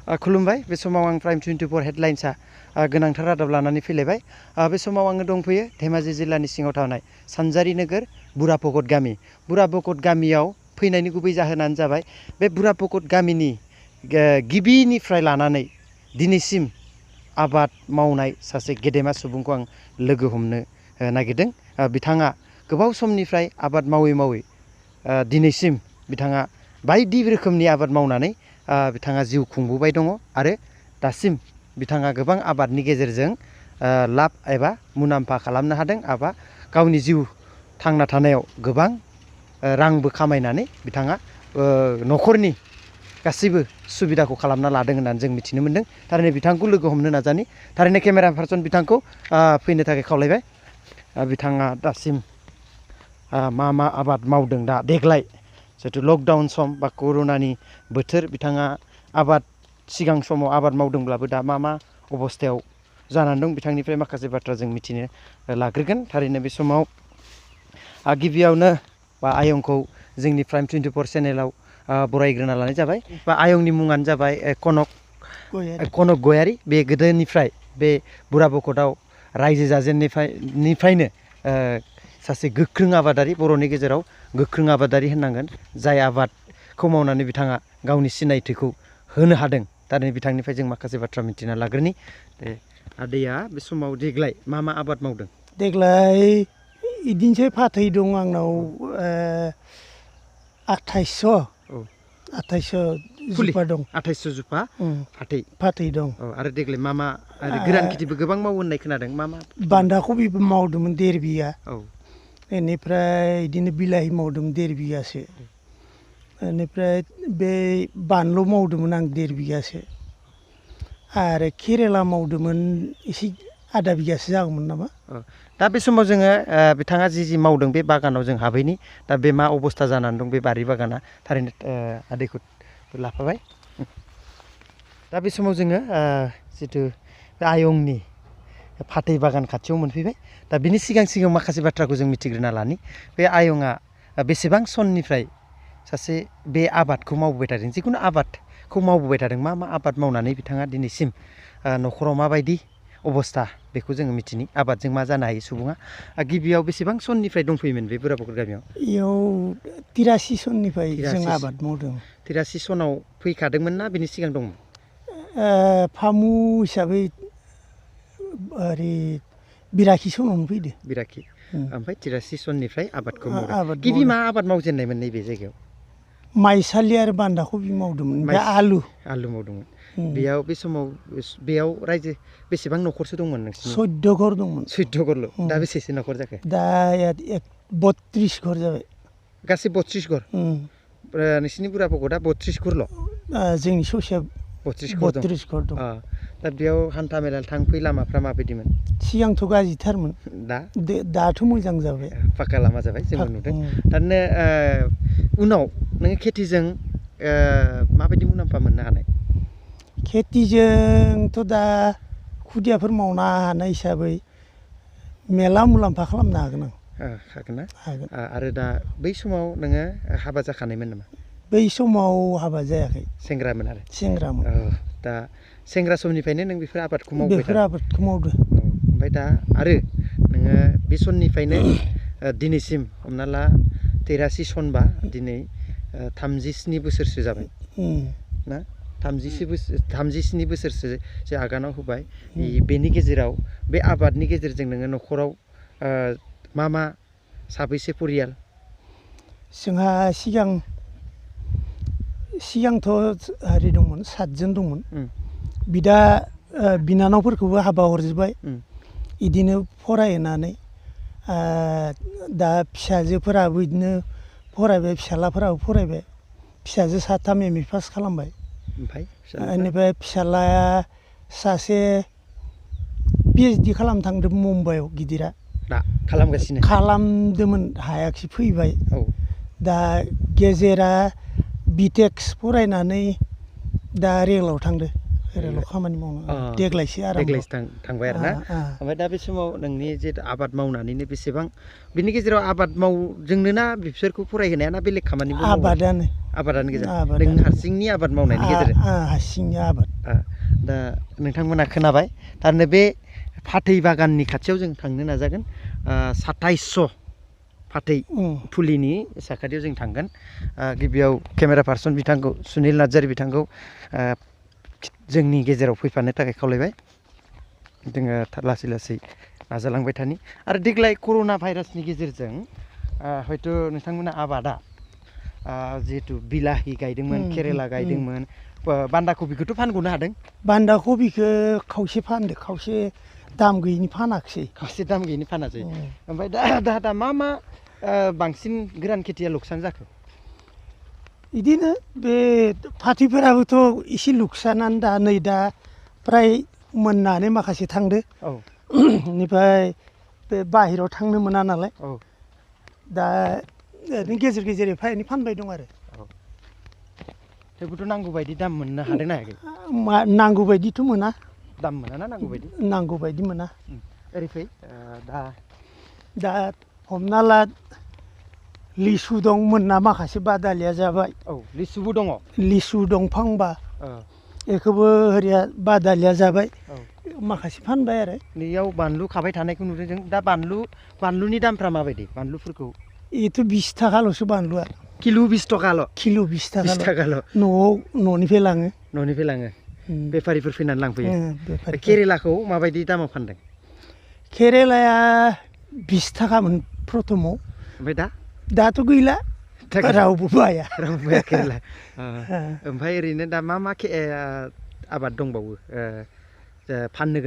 खुलुमबाय बे समाव आं प्राइम 24 हेडलाइन्सआ गोनांथार रादाब लानानै फैलायबाय बे समाव आङो दंफैयो धेमाजि जिल्लानि सिङाव थानाय सानजारि नोगोर बुरापकट गामि बुरापकट गामियाव फैनायनि गुबै जाहोनानो जाबाय बे बुरापकट गामिनि गिबिनिफ्राय लानानै दिनैसिम आबाद मावनाय सासे गेदेमा सुबुंखौ आं लोगो हमनो नागिरदों बिथाङा गोबाव समनिफ्राय आबाद मावै मावै दिनैसिम बिथाङा बायदि रोखोमनि आबाद मावनानै बिथाङा जिउ खुंबोबाय दङ आरो दासिम बिथाङा गोबां आबादनि गेजेरजों लाब एबा मुलाम्फा खालामनो हादों एबा गावनि जिउ थांना थानायाव गोबां रांबो खामायनानै बिथाङा न'खरनि गासैबो सुबिदाखौ खालामना लादों होननानै जों मिथिनो मोनदों थारैनो बिथांखौ लोगो हमनो नाजानि थारैनो केमेरा पार्सन बिथांखौ फैनो थाखाय खावलायबाय बिथाङा दासिम मा आबाद मावदों दा देग्लाय जिहेतु लकडाउन सम बा कर'नानि बोथोर बिथाङा आबाद सिगां समाव आबाद मावदोंब्लाबो दा मा अबस्थायाव जानानै दं बिथांनिफ्राय माखासे बाथ्रा जों मिथिनो लाग्रोगोन थारैनो बे समाव गिबियावनो बा आयंखौ जोंनि प्राइम 24 चेनेलाव बरायग्रोना लानाय जाबाय बा आयंनि मुङानो जाबाय कनक गयारि बे गोदोनिफ्राय बे बुरापकटआव रायजो जाजेननिफ्रायनो सासे गोख्रों आबादारि बर'नि गेजेराव गोख्रों आबादारि होननांगोन जाय आबादखौ मावनानै बिथाङा गावनि सिनायथिखौ होनो हादों थारैनो बिथांनिफ्राय जों माखासे बाथ्रा मिथिना लाग्रोनि आदैया बे समाव देग्लाय मा आबाद मावदों देग्लाय इदिनोसै फाथै दं आंनाव 2800 जुफा दं 2800 जुफा फाथै दं आरो देग्लाय मा आरो गोरान खेथिबो गोबां मावो होननाय खोनादों मा बान्दा कबिबो मावदोंमोन 1.5 बिघा बेनिफ्राय बिदिनो बिलाहि मावदोंमोन 1.5 बिघासो बेनिफ्राय बे बानलु मावदोंमोन आं 1.5 बिघासो आरो केरेला मावदोंमोन एसे आधा बिघासो जागौमोन नामा दा बे समाव जोङो बिथाङा जि मावदों बे बागानाव जों हाबैनि दा बे मा अबस्था जानानै दं बे बारि बागाना थारैनो आदैखौ लाफाबाय दा बे समाव जोङो जितु आयंनि फाथै बागान खाथियाव मोनफैबाय दा बिनि सिगां माखासे बाथ्राखौ जों मिथिग्रोना लानि बे आयंआ बेसेबां सननिफ्राय सासे बे आबादखौ मावबोबाय थादों जिखुनु आबादखौ मावबोबाय थादों मा आबाद मावनानै बिथाङा दिनैसिम न'खराव माबायदि अबस्था बेखौ जोङो मिथिनि आबादजों मा जानो हायो सुबुङा गिबियाव बेसेबां सननिफ्राय दंफैयोमोन बे बुरापकट गामियाव इयाव 83 सननिफ्राय जों आबाद मावदों 83 सनाव फैखादोंमोन ना बिनि सिगां दंमोन फामु हिसाबै ओरै 82 सनावनो फैदो ओमफ्राय 83 सननिफ्राय आबादखौ मावदों गिबि मा आबाद मावजेननायमोन नैबे जायगायाव माइसालि आरो बान्दा कबि मावदोंमोन ओमफ्राय आलु मावदोंमन बेयाव बे समाव बेयाव रायजो बेसेबां न'खरसो दंमोन नोंसिनि 14 घर दंमोन 14 घरल' दा बेसेसो न'खर जाखो दा 32 घर जाबाय गासै 32 घर नोंसिनि बुरापकटआ 32 घरल' जोंनि ससेया 32 घर दं दा बेयाव हान्था मेला थांफै लामाफ्रा माबायदिमोन सिगांथ' गाज्रिथारमोन दाथ' मोजां जाबाय पाक्का लामा जाबाय जोंबो नुदों थारैनो उनाव नोङो खेथिजों माबायदि मुलाम्फा मोननो हानाय खेथिजोंथ' दा खुदियाफोर मावनो हानाय हिसाबै मेला मुलाम्फा खालामनो हागोन ना आरो दा बै समाव नोङो हाबा जाखानायमोन नामा बै समाव हाबा जायाखै सेंग्रामोन दा सेंग्रा समनिफ्रायनो नों बेफोर आबादखौ मावदो ओमफ्राय दा आरो नोङो बे समनिफ्रायनो दिनैसिम हमना ला 83 सनबा दिनै 37 बोसोरसो जाबाय ना 37 बोसोरसो जे आगानाव होबाय बेनि गेजेराव बे आबादनि गेजेरजों नोङो न'खराव मा साबैसे परियाल जोंहा सिगांथ' हारि दंमोन 7 जन दंमोन बिदा बिनानावफोरखौबो हाबा हरजोब्बाय इदिनो फरायहोनानै दा फिसाजोफोराबो बिदिनो फरायबाय फिसालाफोराबो फरायबाय फिसाजो 3 MA पास खालामबाय बेनिफ्राय फिसालाया सासे PhD खालामनो थांदों मुम्बाइआव गिदिरा दा खालामदोंमोन हायाखिसै फैबाय दा गेजेरा बिटेक्स फरायनानै दा रेलाव थांदो रेलाव खामानि मावनो देग्लायसो थांबाय आरो ना ओमफ्राय दा बे समाव नोंनि जे आबाद मावनानैनो बेसेबां बिनि गेजेराव आबाद मावजोंनो ना बिसोरखौ फरायहोनाया ना बेलेग खामानि आबादानो गोजा नों हारसिंनि आबाद मावनायनि गेजेरजों हारसिंनि आबाद दा नोंथांमोना खोनाबाय थारैनो बे फाथै बागाननि खाथियाव जों थांनो नाजागोन 2700 फाथै फुलिनि साखाथियाव जों थांगोन गिबियाव केमेरा पार्सन बिथांखौ सुनिल नार्जारि बिथांखौ जोंनि गेजेराव फैफानो थाखाय खावलायबाय जोङो लासै लासै नाजालांबाय थानि आरो देग्लाय कर'ना भाइरासनि गेजेरजों हयथ' नोंथांमोना आबादा जिहेतु बिलाहि गायदोंमोन केरेला गायदोंमोन बान्दा कबिखौथ' फानग'नो हादों बान्दा कबिखौ खावसे फानदो खावसे दाम गैयिनि फानाखिसै खावसे दाम गैयिनि फानासै ओमफ्राय दा मा बांसिन गोरान खेथिया लुकसान जाखो बिदिनो बे फाथैफोराबोथ' एसे लुकसानानो दा फ्राय मोननानै माखासे थांदो बेनिफ्राय बे बाहेरायाव थांनो मोना नालाय दा ओरैनो गेजेर गेजेर एफा एनै फानबाय दं आरो थेवबोथ' नांगौ बायदि दाम मोननो हादोंना हायाखै नांगौ बायदिथ' मोना दाम मोना ना नांगौ बायदि मोना ओरै फै दा हमना ला लिसु दं मोनना माखासे बादालिया जाबाय लिसुबो दङ लिसु दंफांबा बेखौबो ओरैया बादालिया जाबाय माखासे फानबाय आरो नैयाव बानलु खाबाय थानायखौ नुदों जों दा बानलुनि दामफ्रा माबायदि बानलुफोरखौ बेथ' 20 थाखाल'सो बानलुआ किल' 20 थाखाल' किल' 20 थाखाल' न'निफ्राय लाङो बेफारिफोर फैनानै लांफैयो केरेलाखौ माबायदि दामाव फानदों केरेलाया 20 थाखामोन प्रथमाव ओमफ्राय दाथ' गैला रावबो बाया केरेला ओमफ्राय ओरैनो दा मा आबाद दंबावो फाननो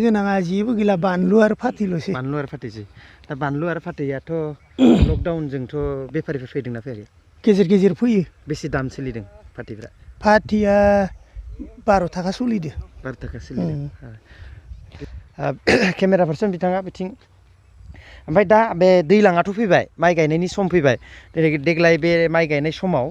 गोनाङा जेबो गैला बानलु आरो फाथैल'सै दा बानलु आरो फाथैयाथ' लकडाउनजोंथ' बेफारिफोर फैदोंना फैयाखै गेजेर गेजेर फैयो बेसे दाम सोलिदों फाथैया 12 थाखा सोलिदों 12 थाखा सोलिदों केमेरा पार्सन बिथाङा बिथिं ओमफ्राय दा बे दैज्लाङाथ' फैबाय माइ गायनायनि सम फैबाय देग्लाय बे माइ गायनाय समाव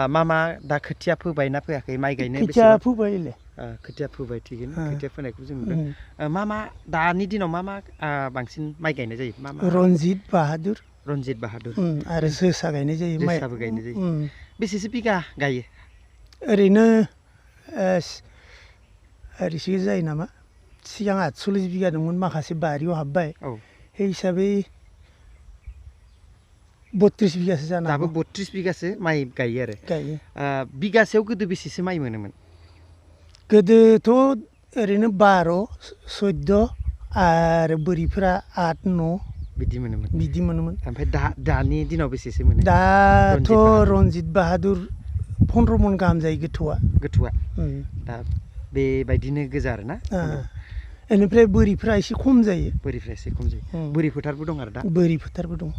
मा दा खोथिया फोबाय ना फोयाखै माइ गायनो खोथिया फोबाय थिगैनो खोथिया फोनायखौ जों नुदों मा दानि दिनाव मा बांसिन माइ गायनाय जायो रनजित बाहादुर आरो जोसा गायनाय जायो जोसाबो गायनाय जायो बेसेसो बिगा गायो ओरैनो ओरैसो जायो नामा सिगां 48 बिगा दंमोन माखासे बारियाव हाबबाय बे हिसाबै 32 बिगासो जाना दाबो 32 बिगासो माइ गायो आरो बिगासेयाव गोदो बेसेसो माइ मोनोमोन गोदोथ' ओरैनो 12 14 आरो बोरिफोरा 8 9 बिदि मोनोमोन ओमफ्राय दानि दिनाव बेसेसो मोनो दाथ' रनजित बाहादुर 15 मन गाहाम जायो गोथौआ दा बेबायदिनो गोजा आरोना बेनिफ्राय बोरिफ्रा एसे खम जायो बोरि फोथारबो दं आरो बोरि फोथारबो दं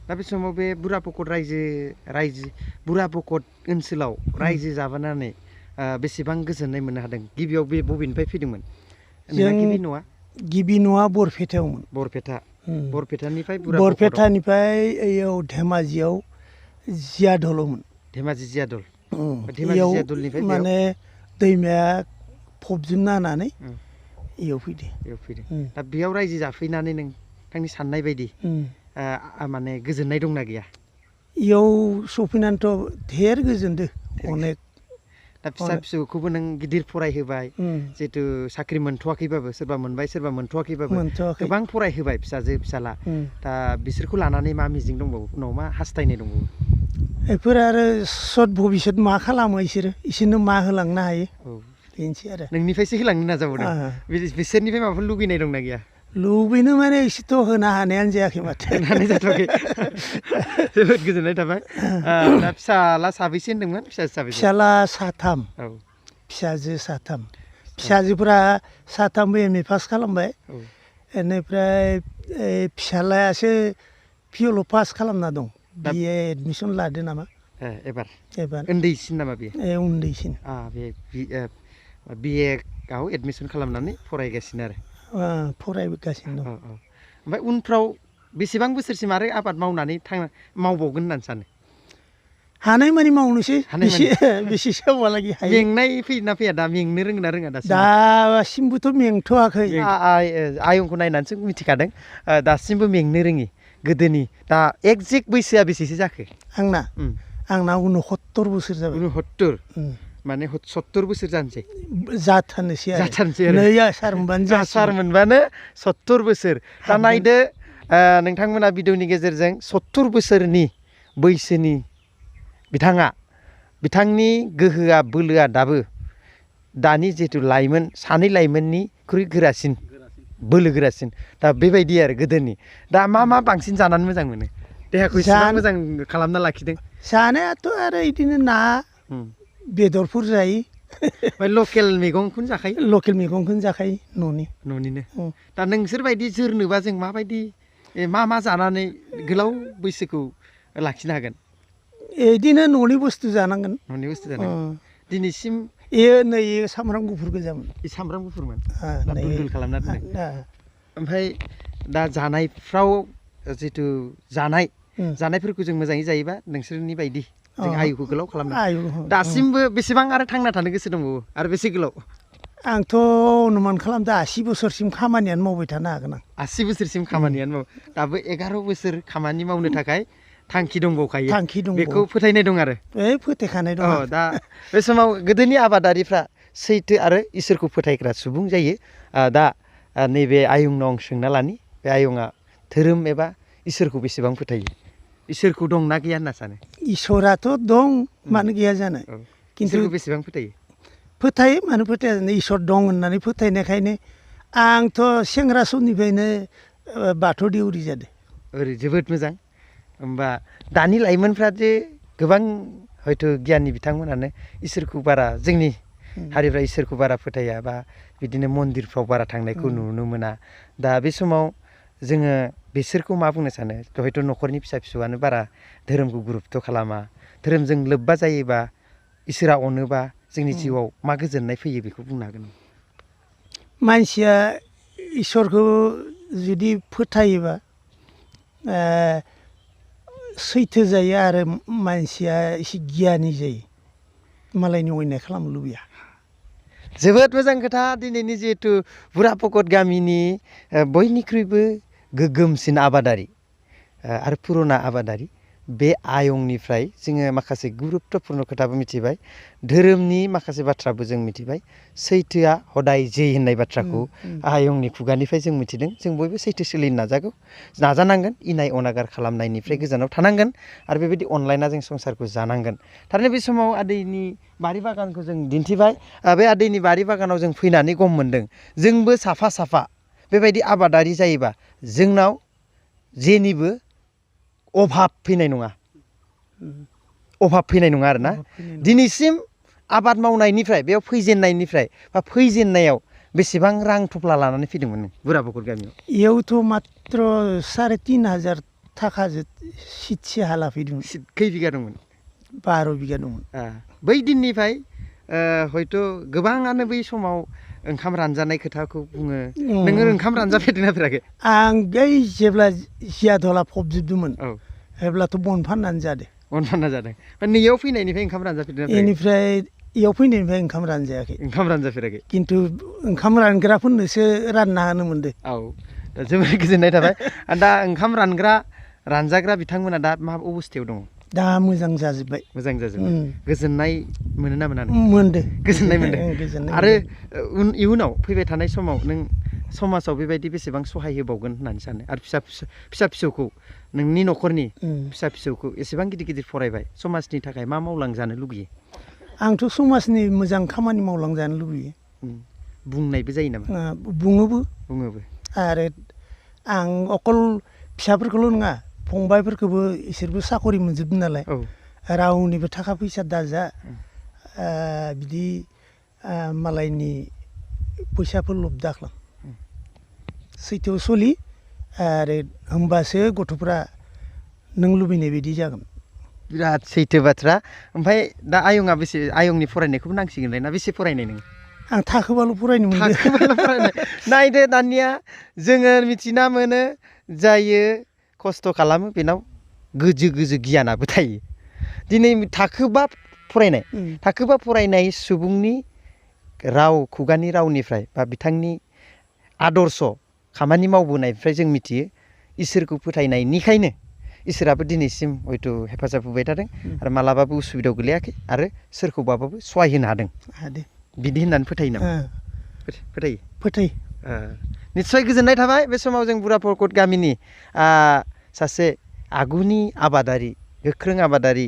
दा बे समाव बे बुरापकट बुरापकट ओनसोलाव रायजो जाबोनानै बेसेबां गोजोननाय मोननो हादों गिबियाव बे बबेनिफ्राय फैदोंमोन गिबि न'आ बरपेटायावमोन बरपेटानिफ्राय ओयाव धेमाजियाव जियादलआवमोन जियादलनिफ्राय माने दैमाया फबजोबना होनानै इयाव फैदो दा बेयाव रायजो जाफैनानै नोंथांनि साननाय बायदि माने गोजोननाय दंना गैया इयाव सफैनानैथ' धेर गोजोनदो अनेक दा फिसा फिसौखौबो नों गिदिर फरायहोबाय जिहेतु साख्रि मोनथ'वाखैबाबो सोरबा मोनबाय सोरबा मोनथ'वाखैबाबो गोबां फरायहोबाय फिसाजो फिसाला दा बिसोरखौ लानानै मा मिजिं दंबावो उनाव मा हास्थायनाय दंबावो बेफोर आरो सत भबिसत मा खालामो इसोरनो मा होलांनो हायो बेनोसै आरो नोंनिफ्रायसो होलांनो नाजाबावदों बिसोरनिफ्राय माबाफोर लुगैनाय दंना गैया लुबैनो माने एसेथ' होनो हानायानो जायाखै माथो होनानै जाथ'वाखै जोबोद गोजोननाय थाबाय दा फिसाला साबैसे होनदोंमोन फिसाला 3 फिसाजो 3 फिसाजोफोरा 3 एम ए पास खालामबाय बेनिफ्राय फिसालायासो पिअल पास खालामना दं बिए एडमिसन लादो नामा एबार उन्दैसिन नामा बेयो उन्दैसिन बिए आव एडमिसन खालामनानै फरायगासिनो आरो फरायगासिनो दं ओमफ्राय उनफ्राव बेसेबां बोसोरसिम आरो आबाद मावनानै मावबावगोन होननानै सानो हानायमानि मावनोसै बेसेसोआवहालागै हायो मेंनाय फैयोना फैया दा मेंनो रोङोना रोङा दासिमबोथ' मेंथ'वाखै आयंखौ नायनानैसो मिथिखादों दासिमबो मेंनो रोङि गोदोनि दा एक्जेक्ट बैसोआ बेसेसो जाखो आंना 69 बोसोर जाबाय 69 माने 70 बोसोर जानोसै जाथारनोसै आरो नै आसार मोनबानो आसार मोनबानो 70 बोसोर दा नायदो नोंथांमोना भिडिअनि गेजेरजों 70 बोसोरनि बैसोनि बिथांनि गोहोआ बोलोआ दाबो दानि जिहेतु लाइमोन सानै लाइमोननिख्रुइ गोरासिन बोलो गोरासिन दा बेबायदि आरो गोदोनि दा मा बांसिन जानानै मोजां मोनो देहाखौ एसेबां मोजां खालामना लाखिदों जानायाथ' आरो बिदिनो ना बेदरफोर जायो ओमफ्राय लकेल मैगंखौनो जाखायो लकेल मैगंखौनो जाखायो न'निनो दा नोंसोरबायदि जोरनोबा जों माबायदि मा जानानै गोलाव बैसोखौ लाखिनो हागोन बिदिनो न'नि बुस्थु जानांगोन दिनैसिम नै सामब्राम गुफुर गोजामोन सामब्राम गुफुरमोन दुल खालामना दोनदों ओमफ्राय दा जानायफ्राव जिथु जानायफोरखौ जों मोजाङै जायोबा नोंसोरनि बायदि जों आयुखौ गोलाव खालामनो दासिमबो बेसेबां आरो थांना थानो गोसो दंबावो आरो बेसे गोलाव आंथ' अनुमान खालामदों 80 बोसोरसिम खामानियानो मावबाय थानो हागोन आं 80 बोसोरसिम खामानियानो दाबो 11 बोसोर खामानि मावनो थाखाय थांखि दंबावखायो बेखौ फोथायनाय दं आरो फोथायखानाय दं दा बे समाव गोदोनि आबादारिफ्रा सैथो आरो इसोरखौ फोथायग्रा सुबुं जायो दा नैबे आयंनाव आं सोंना लानि बे आयंआ धोरोम एबा इसोरखौ बेसेबां फोथायो इसोरखौ दंना गैया होनना सानो इसोराथ' दं मानो गैया जानो खिन्थु बेसेबां फोथायो मानो फोथाया जानो इसोर दं होननानै फोथायनायखायनो आंथ' सेंग्रा समनिफ्रायनो बाथौ देउरि जादों ओरै जोबोद मोजां होमबा दानि लाइमोनफ्रा जे गोबां हयथ' गियाननि बिथांमोनानो इसोरखौ बारा जोंनि हारिफ्रा इसोरखौ बारा फोथाया बा बिदिनो मन्दिरफ्राव बारा थांनायखौ नुनो मोना दा बे समाव जोङो बिसोरखौ मा बुंनो सानो हयथ' न'खरनि फिसा फिसौआनो बारा धोरोमखौ गुरुत्व खालामा धोरोमजों लोब्बा जायोबा इसोरा अनोबा जोंनि जिउआव मा गोजोननाय फैयो बेखौ बुंनो हागोन मानसिया इसोरखौ जुदि फोथायोबा सैथो जायो आरो मानसिया एसे गियानि जायो मालायनि अयनाय खालामनो लुबैया जोबोद मोजां खोथा दिनैनि जिहेतु बुरा पकट गामिनि बयनिख्रुइबो गोग्गोमसिन आबादारि आरो पुराना आबादारि बे आयंनिफ्राय जोङो माखासे गुरुत्वपूर्ण खोथाबो मिथिबाय धोरोमनि माखासे बाथ्राबो जों मिथिबाय सैथोआ हदाय जै होननाय बाथ्राखौ आयंनि खुगानिफ्राय जों मिथिदों जों बयबो सैथो सोलिनो नाजानांगोन इनाय अनागार खालामनायनिफ्राय गोजानाव थानांगोन आरो बेबायदि अनलायना जों संसारखौ जानांगोन थारैनो बे समाव आदैनि बारि बागानखौ जों दिन्थिबाय बे आदैनि बारि बागानाव जों फैनानै गम मोन्दों जोंबो साफा बेबायदि आबादारि जायोबा जोंनाव जेनिबो अभाब फैनाय नङा आरोना दिनैसिम आबाद मावनायनिफ्राय बेयाव फैजेननायनिफ्राय बा फैजेननायाव बेसेबां रां थफ्ला लानानै फैदोंमोन नों बुरा पकट गामियाव इयावथ' मात्र 3500 थाखाजों सिटसे हाला फैदोंमोन खै बिगा दंमोन 12 बिगा दंमोन बै दिननिफ्राय हयथ' गोबाङानो बै समाव ओंखाम रानजानाय खोथाखौ बुङो नोङो ओंखाम रानजाफेरदोंना फेराखै आं बै जेब्ला जियादला फबजोबदोंमोन अब्लाथ' बन फाननानै जादों नैयाव फैनायनिफ्राय ओंखाम रानजाफेरदों बेनिफ्राय इयाव फैनायनिफ्राय ओंखाम रानजाफेराखै खिन्थु ओंखाम रानग्राफोरनोसो रानना होनो मोनदों दा जोबोद गोजोननाय थाबाय दा ओंखाम रानजाग्रा बिथांमोना दा मा अबस्थायाव दङ दा मोजां जाजोब्बाय गोजोननाय मोनो ना मोना मोनदों गोजोननाय मोनदों आरो इयुनाव फैबाय थानाय समाव नों समाजाव बेबायदि बेसेबां सहाय होबावगोन होननानै सानो आरो फिसा फिसौखौ नोंनि न'खरनि फिसा फिसौखौ एसेबां गिदिर फरायबाय समाजनि थाखाय मा मावलांजानो लुगैयो आंथ' समाजनि मोजां खामानि मावलांजानो लुबैयो बुंनायबो जायो नामा बुङोबो आरो आं अकल फिसाफोरखौल' नङा फंबायफोरखौबो इसोरबो साकरि मोनजोबदों नालाय रावनिबो थाखा फैसा दाजा बिदि मालायनि फैसाफोर लब दाख्लां सैथोआव सलि आरो होमबासो गथ'फ्रा नों लुबैनाय बायदि जागोन बिराद सैथो बाथ्रा ओमफ्राय दा आयंनि फरायनायखौबो नांसिगोनलाय ना बेसे फरायनाय नों आं थाखोबाल' फरायनो मोनदों नायदो दानिया जोङो मिथिना मोनो जायो खस्थ' खालामो बेनाव गोजो गियानाबो थायो दिनै थाखोबा फरायनाय सुबुंनि राव खुगानि रावनिफ्राय बा बिथांनि आदर्श खामानि मावबोनायनिफ्राय जों मिथियो इसोरखौ फोथायनायनिखायनो इसोराबो दिनैसिम हयथ' हेफाजाब होबाय थादों आरो मालाबाबो उसुबिदायाव गोलैयाखै आरो सोरखौबाबो सहाय होनो हादों बिदि होननानै फोथायो नामा फोथायो निस्सय गोजोननाय थाबाय बे समाव जों बुरा परकट गामिनि सासे आगुनि आबादारि गोख्रों आबादारि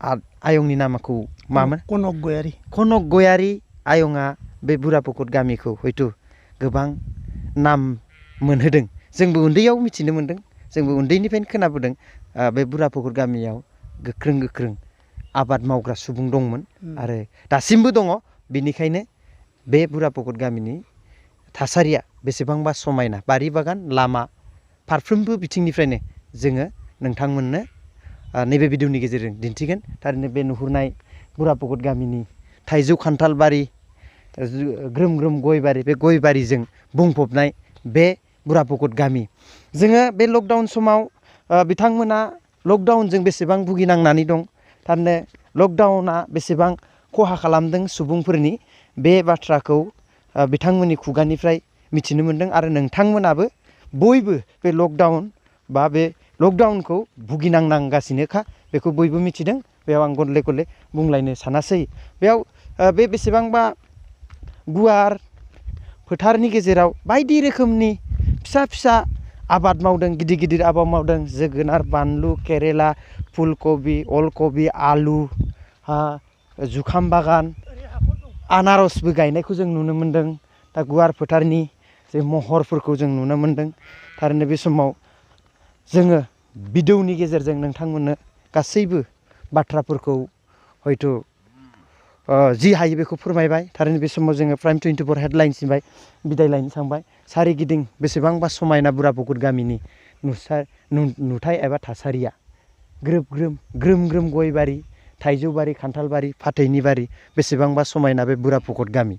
आयंनि नामखौ मामोन कनक गयारि आयंआ बे बुरा परकट गामिखौ हयथ' गोबां नाम मोनहोदों जोंबो उन्दैयाव मिथिनो मोन्दों जोंबो उन्दैनिफ्रायनो खोनाबोदों बे बुरा परकट गामियाव गोख्रों आबाद मावग्रा सुबुं दंमोन आरो दासिमबो दङ बेनिखायनो बे बुरा परकट गामिनि थासारिया बेसेबांबा समायना बारि बागान लामा फारफ्रोमबो बिथिंनिफ्रायनो जोङो नोंथांमोननो नैबे भिडिअनि गेजेरजों दिन्थिगोन थारैनो बे नुहुरनाय बुरा परकट गामिनि थाइजौ खान्थाल बारि ग्रोम ग्रोम गय बारि बे गय बारिजों बुंफबनाय बे बुरा परकट गामि जोङो बे लकडाउन समाव बिथांमोना लकडाउनजों बेसेबां भुगिनांनानै दं थारैनो लकडाउना बेसेबां खहा खालामदों सुबुंफोरनि बे बाथ्राखौ बिथांमोननि खुगानिफ्राय मिथिनो मोन्दों आरो नोंथांमोनाबो बयबो बे लकडाउन बा बे लकडाउनखौ भुगिनांगासिनोखा बेखौ बयबो मिथिदों बेयाव आं गले गले बुंलायनो सानासै बेयाव बे बेसेबांबा गुवार फोथारनि गेजेराव बायदि रोखोमनि फिसा आबाद मावदों गिदिर आबाद मावदों जोगोनार बानलु केरेला फुलकबि अलकबि आलु जुखाम बागान आनारसबो गायनायखौ जों नुनो मोन्दों दा गुवार फोथारनि जे महरफोरखौ जों नुनो मोन्दों थारैनो बे समाव जोङो भिडिअनि गेजेरजों नोंथांमोननो गासैबो बाथ्राफोरखौ हयथ' जि हायो बेखौ फोरमायबाय थारैनो बे समाव जोङो प्राइम 24 हेडलाइन्सनिफ्राय बिदाय लायनो थांबाय सारिगिदिं बेसेबांबा समायना बुरा परकट गामिनि नुथाय एबा थासारिया ग्रोम गय बारि थाइजौ बारि खान्थाल बारि फाथैनि बारि बेसेबांबा समायना बे बुरा परकट गामि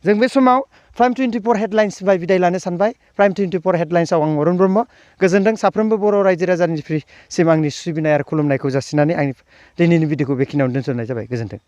जों बे समाव प्राइम 24 हेडलाइन्सनिफ्राय बिदाय लानो सानबाय प्राइम 24 हेडलाइन्सआव आं अरुण ब्रह्म गोजोनदों साफ्रोमबो बर' रायजो राजानिसिम आंनि सिबिनाय आरो खुलुमनायखौ जासिनानै आंनि दिनैनि भिडिअखौ बेखिनियावनो दोनथ'नाय जाबाय गोजोन्थों।